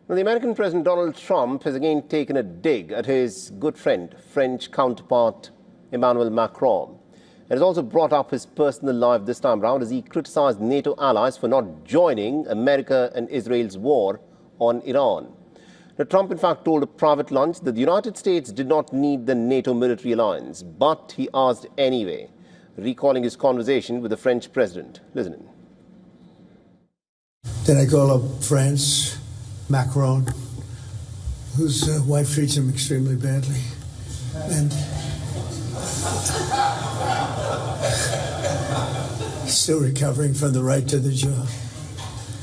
Now, the American President Donald Trump has again taken a dig at his good friend, French counterpart Emmanuel Macron. It has also brought up his personal life this time round as he criticised NATO allies for not joining America and Israel's war on Iran. Now, Trump, in fact, told a private lunch that the United States did not need the NATO military alliance, but he asked anyway, recalling his conversation with the French president. Listen in. Then I call up France, Macron, whose wife treats him extremely badly, and still recovering from the right to the jaw.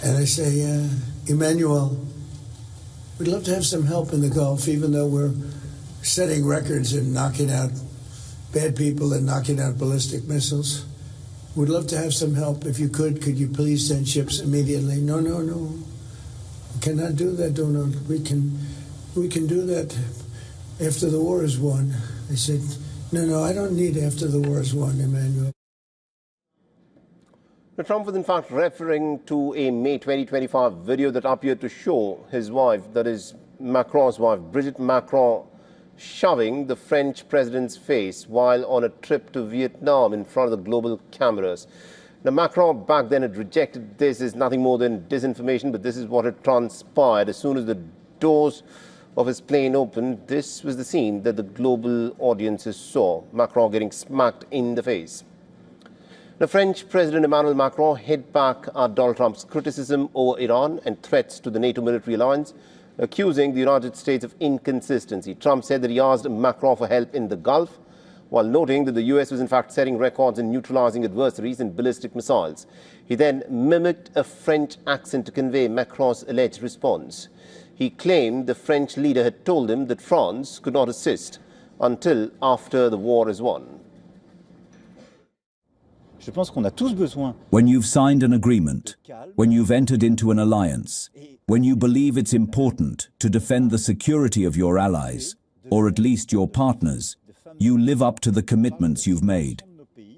And I say, Emmanuel, we'd love to have some help in the Gulf, even though we're setting records and knocking out bad people and knocking out ballistic missiles. We'd love to have some help. If you could you please send ships immediately? No. We cannot do that, Donald. We can do that after the war is won. I said, no, I don't need after the war is won, Emmanuel. Now, Trump was in fact referring to a May 2025 video that appeared to show his wife, that is Macron's wife, Brigitte Macron, shoving the French president's face while on a trip to Vietnam in front of the global cameras. Now, Macron back then had rejected this as nothing more than disinformation, but this is what had transpired. As soon as the doors of his plane opened, this was the scene that the global audiences saw, Macron getting smacked in the face. The French President Emmanuel Macron hit back at Donald Trump's criticism over Iran and threats to the NATO military alliance, accusing the United States of inconsistency. Trump said that he asked Macron for help in the Gulf, while noting that the US was in fact setting records in neutralizing adversaries and ballistic missiles. He then mimicked a French accent to convey Macron's alleged response. He claimed the French leader had told him that France could not assist until after the war is won. When you've signed an agreement, when you've entered into an alliance, when you believe it's important to defend the security of your allies, or at least your partners, you live up to the commitments you've made.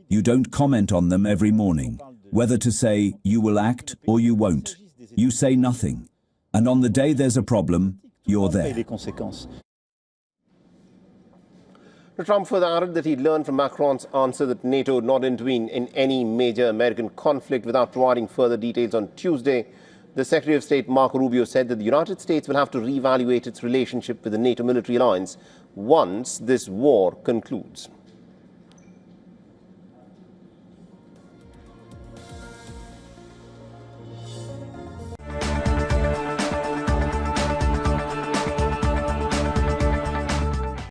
You don't comment on them every morning, whether to say you will act or you won't. You say nothing. And on the day there's a problem, you're there. Trump further added that he learned from Macron's answer that NATO would not intervene in any major American conflict. Without providing further details on Tuesday, the Secretary of State Marco Rubio said that the United States will have to reevaluate its relationship with the NATO military alliance once this war concludes.